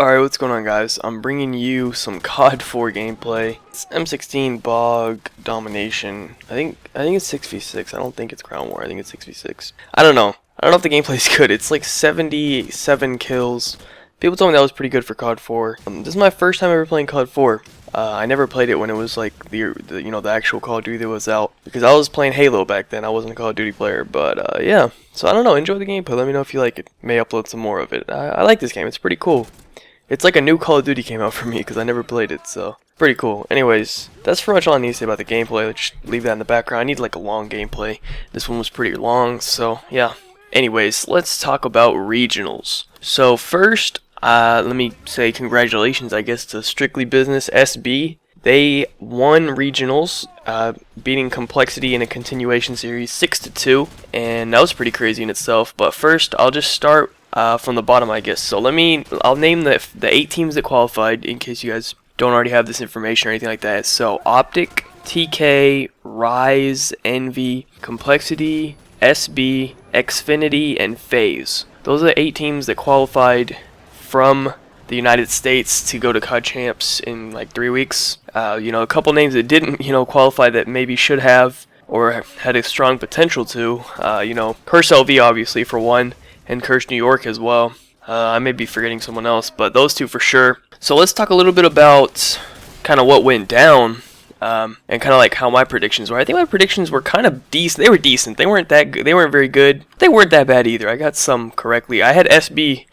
Alright, what's going on, guys? I'm bringing you some COD4 gameplay. It's M16 Bog Domination. I think it's 6v6. I don't think it's Crown War. I think it's 6v6. I don't know. I don't know if the gameplay's good. It's like 77 kills. People told me that was pretty good for COD4. This is my first time ever playing COD4. I never played it when it was like the actual Call of Duty that was out, because I was playing Halo back then. I wasn't a Call of Duty player, but yeah. So I don't know. Enjoy the gameplay. Let me know if you like it. May upload some more of it. I like this game. It's pretty cool. It's like a new Call of Duty came out for me because I never played it, so pretty cool. Anyways, that's pretty much all I need to say about the gameplay. Let's just leave that in the background. I need like a long gameplay. This one was pretty long, so yeah. Anyways, let's talk about regionals. So first, let me say congratulations, I guess, to Strictly Business SB. They won regionals, beating Complexity in a continuation series 6-2, and that was pretty crazy in itself. But first, I'll just start from the bottom, I guess. So I'll name the 8 teams that qualified in case you guys don't already have this information or anything like that. So OpTic, TK, Rise, Envy, Complexity, SB, Xfinity, and FaZe. Those are the 8 teams that qualified from the United States to go to COD Champs in like 3 weeks. A couple names that didn't, qualify that maybe should have or had a strong potential to. Curse LV obviously for one, and Curse New York as well. I may be forgetting someone else, but those two for sure. So let's talk a little bit about kind of what went down, and kind of like how my predictions were. I think my predictions were kind of decent. They were decent. They weren't that good. They weren't very good. They weren't that bad either. I got some correctly. I had SB,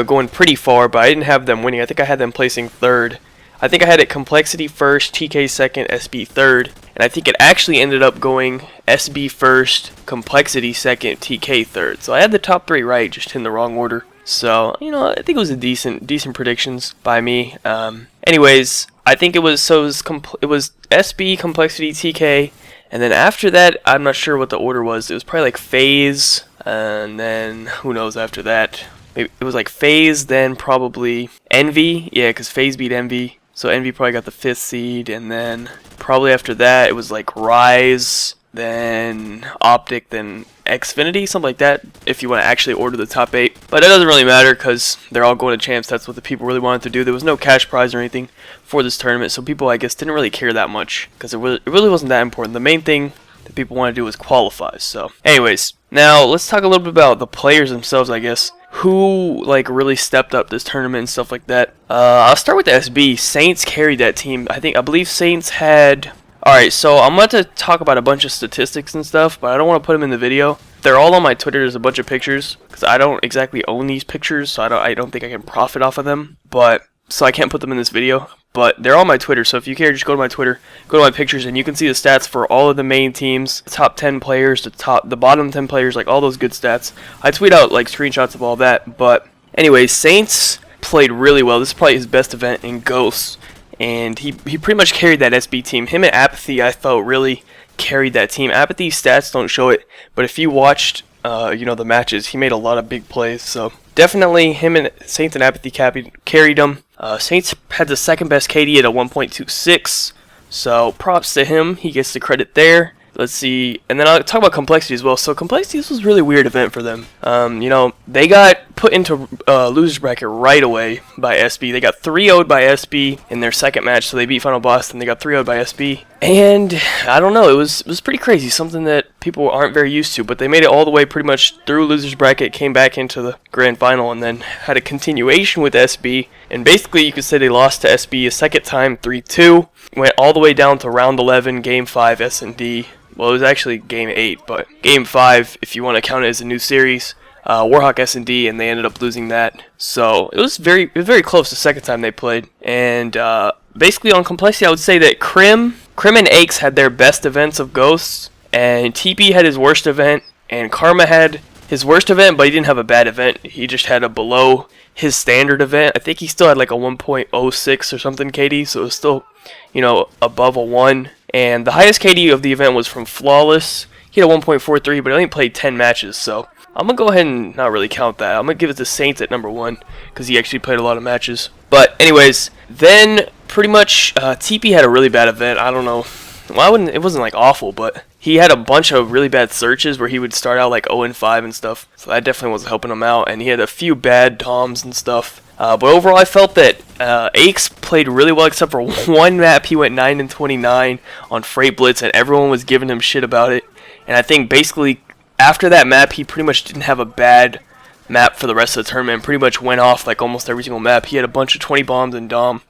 going pretty far, but I didn't have them winning. I think I had them placing 3rd. I think I had it Complexity 1st, TK 2nd, SB 3rd, and I think it actually ended up going SB 1st, Complexity 2nd, TK 3rd. So I had the top 3 right, just in the wrong order. So, I think it was a decent predictions by me. Anyways, I think it was SB, Complexity, TK, and then after that, I'm not sure what the order was. It was probably like FaZe, and then who knows after that. Maybe it was like FaZe, then probably Envy. Yeah, because FaZe beat Envy. So Envy probably got the 5th seed, and then probably after that it was like Rise, then OpTic, then Xfinity, something like that, if you want to actually order the top 8. But it doesn't really matter because they're all going to champs. That's what the people really wanted to do. There was no cash prize or anything for this tournament, so people, I guess, didn't really care that much because it really wasn't that important. The main thing that people want to do is qualify. So anyways, now let's talk a little bit about the players themselves, I guess, who really stepped up this tournament and stuff like that. I'll start with the SB. Saints carried that team. I believe Saints had... Alright, so I'm about to talk about a bunch of statistics and stuff, but I don't want to put them in the video. They're all on my Twitter. There's a bunch of pictures, because I don't exactly own these pictures, so I don't think I can profit off of them. So I can't put them in this video, but they're on my Twitter. So if you care, just go to my Twitter, go to my pictures, and you can see the stats for all of the main the top 10 players, the bottom 10 players, like all those good stats. I tweet out like screenshots of all that. But anyways, Saints played really well. This is probably his best event in Ghosts, and he pretty much carried that SB team. Him and Apathy, I felt, really carried that team. Apathy's stats don't show it, but if you watched the matches, he made a lot of big plays. So definitely him and Saints and Apathy carried them. Saints had the 2nd best KD at a 1.26, so props to him. He gets the credit there. Let's see, and then I'll talk about Complexity as well. So Complexity, this was a really weird event for them. They got put into losers bracket right away by SB. They got 3-0'd by SB in their 2nd match, so they beat Final Boss, and they got 3-0'd by SB. And I don't know, it was pretty crazy, something that people aren't very used to. But they made it all the way pretty much through losers bracket, came back into the grand final, and then had a continuation with SB. And basically, you could say they lost to SB a 2nd time, 3-2. Went all the way down to round 11, game 5 S&D. Well, it was actually game 8, but game 5, if you want to count it as a new series, Warhawk S&D, and they ended up losing that. So it was very close the 2nd time they played. And basically on Complexity, I would say that Crim and Aches had their best events of Ghosts, and TP had his worst event, and Karma had his worst event, but he didn't have a bad event. He just had a below his standard event. I think he still had like a 1.06 or something KD, so it was still, above a 1. And the highest KD of the event was from Flawless. He had a 1.43, but he only played 10 matches, so I'm going to go ahead and not really count that. I'm going to give it to Saints at number 1, because he actually played a lot of matches. But anyways, then pretty much TP had a really bad event. I don't know. Well, it wasn't like awful, but he had a bunch of really bad searches where he would start out like 0-5 and stuff. So that definitely wasn't helping him out. And he had a few bad toms and stuff. But overall, I felt that Aches played really well, except for one map. He went 9-29 on Freight Blitz, and everyone was giving him shit about it. And I think basically after that map, he pretty much didn't have a bad map for the rest of the tournament. Pretty much went off like almost every single map. He had a bunch of 20 bombs in Dom,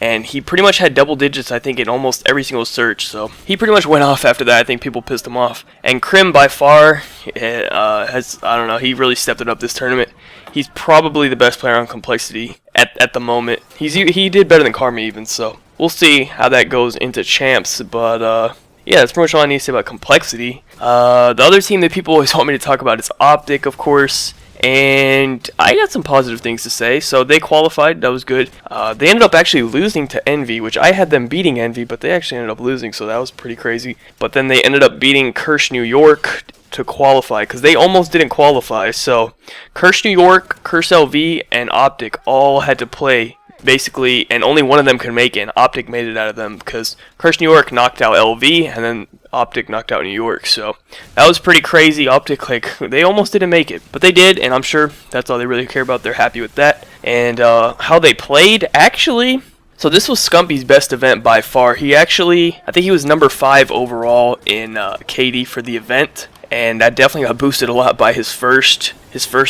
and he pretty much had double digits, I think, in almost every single search. So he pretty much went off after that. I think people pissed him off. And Krim, by far, has, I don't know, he really stepped it up this tournament. He's probably the best player on Complexity at the moment. He did better than Karma even, so we'll see how that goes into champs. But yeah, that's pretty much all I need to say about Complexity. The other team that people always want me to talk about is OpTic, of course. And I got some positive things to say. So they qualified, that was good. They ended up actually losing to Envy, which I had them beating Envy, but they actually ended up losing, so that was pretty crazy. But then they ended up beating Kirsch New York to qualify, because they almost didn't qualify. So Kirsch New York, Kirsch LV, and OpTic all had to play basically, and only one of them could make it, and OpTic made it out of them, because Kirsch New York knocked out LV, and then OpTic knocked out New York. So that was pretty crazy. OpTic, like, they almost didn't make it, but they did, and I'm sure that's all they really care about. They're happy with that. And how they played, actually, so this was Scumpy's best event by far. He actually, I think he was number 5 overall in KD for the event, and that definitely got boosted a lot by his first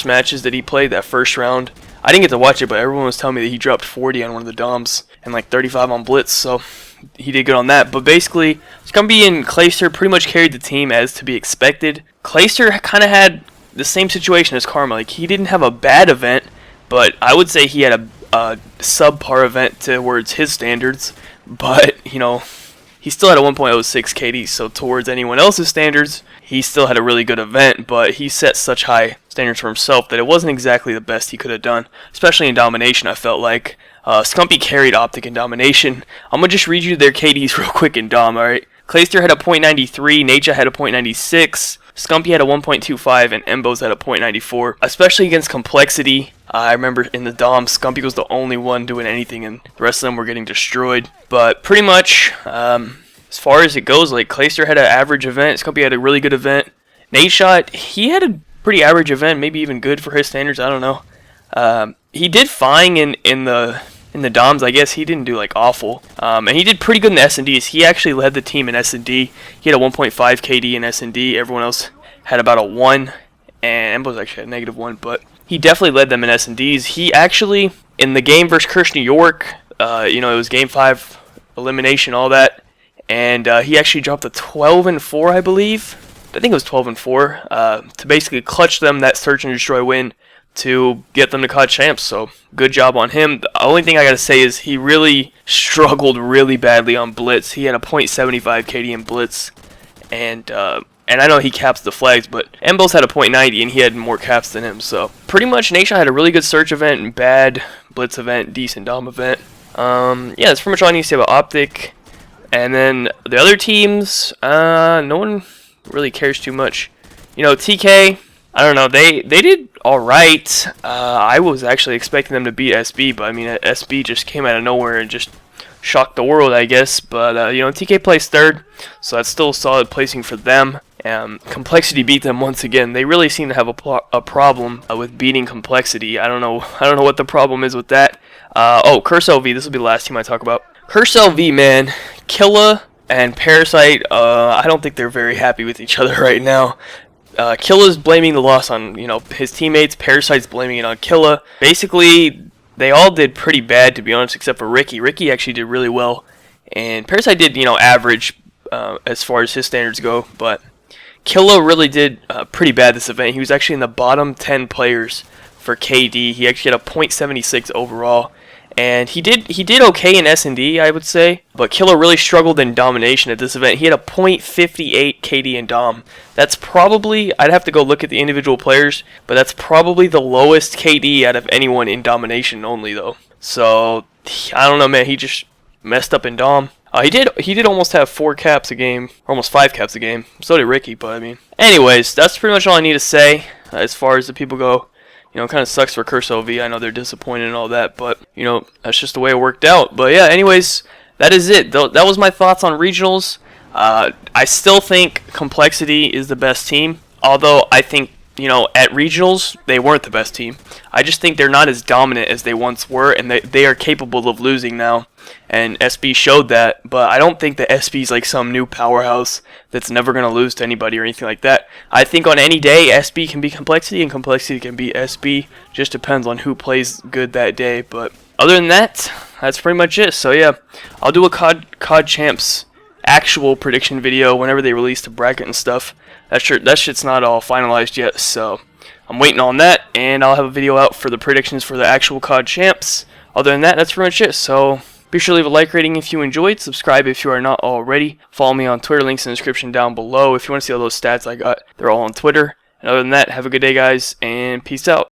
matches that he played, that first round. I didn't get to watch it, but everyone was telling me that he dropped 40 on one of the Doms and like 35 on Blitz, so he did good on that. But basically, Scumpy and Clayster pretty much carried the team as to be expected. Clayster kind of had the same situation as Karma. Like, he didn't have a bad event, but I would say he had a subpar event towards his standards. But, you know, he still had a 1.06 KD, so towards anyone else's standards, he still had a really good event, but he set such high standards for himself that it wasn't exactly the best he could have done, especially in Domination. I felt like Scumpy carried OpTic in Domination. I'm going to just read you their KDs real quick in Dom, alright? Clayster had a .93, Nacha had a .96, Scumpy had a 1.25, and Embos had a .94. Especially against Complexity, I remember in the Dom, Scumpy was the only one doing anything, and the rest of them were getting destroyed. But pretty much, as far as it goes, like, Clayster had an average event, Scumpy had a really good event. Nadeshot, he had a pretty average event, maybe even good for his standards, I don't know. He did fine in the Doms, I guess. He didn't do like awful. And he did pretty good in the S&Ds. He actually led the team in S&D. He had a 1.5 KD in S&D. Everyone else had about a 1. And Embo's actually had a -1, but he definitely led them in S&Ds. He actually, in the game versus Kirsch New York, you know, it was Game 5, elimination, all that. And he actually dropped a 12-4, I believe. I think it was 12-4, to basically clutch them that Search and Destroy win to get them to COD champs. So good job on him. The only thing I gotta say is he really struggled really badly on Blitz. He had a .75 KD in Blitz, and I know he caps the flags, but Embos had a .90 and he had more caps than him. So pretty much Nation had a really good Search event and bad Blitz event, decent Dom event. Yeah, that's pretty much all I need to say about OpTic. And then the other teams, no one really cares too much. You know, TK, I don't know, they did alright. I was actually expecting them to beat SB, but I mean, SB just came out of nowhere and just shocked the world, I guess. But, you know, TK placed 3rd, so that's still a solid placing for them. Complexity beat them once again. They really seem to have a problem with beating Complexity. I don't know what the problem is with that. Oh, Curse LV, this will be the last team I talk about. Curse LV, man, Killa and Parasite, I don't think they're very happy with each other right now. Killa's blaming the loss on, you know, his teammates. Parasite's blaming it on Killa. Basically, they all did pretty bad, to be honest, except for Ricky. Ricky actually did really well, and Parasite did, you know, average as far as his standards go, but Killa really did pretty bad this event. He was actually in the bottom 10 players for KD. He actually had a .76 overall. And he did okay in S&D, I would say, but Killa really struggled in Domination at this event. He had a .58 KD in Dom. That's probably, I'd have to go look at the individual players, but that's probably the lowest KD out of anyone in Domination only, though. So, I don't know, man, he just messed up in Dom. He did almost have 4 caps a game, or almost 5 caps a game. So did Ricky, but I mean. Anyways, that's pretty much all I need to say as far as the people go. You know, it kind of sucks for Curse OV. I know they're disappointed and all that, but, you know, that's just the way it worked out. But yeah, anyways, that is it. That was my thoughts on regionals. I still think Complexity is the best team, although I think, you know, at regionals, they weren't the best team. I just think they're not as dominant as they once were, and they are capable of losing now. And SB showed that, but I don't think that SB is like some new powerhouse that's never going to lose to anybody or anything like that. I think on any day, SB can be Complexity, and Complexity can be SB. Just depends on who plays good that day. But other than that, that's pretty much it. So yeah, I'll do a COD Champs actual prediction video whenever they release the bracket and stuff. That shit's not all finalized yet, so I'm waiting on that, and I'll have a video out for the predictions for the actual COD Champs. Other than that, that's pretty much it. So be sure to leave a like rating if you enjoyed, subscribe if you are not already, follow me on Twitter, links in the description down below. If you want to see all those stats I got, they're all on Twitter. And other than that, have a good day, guys, and peace out.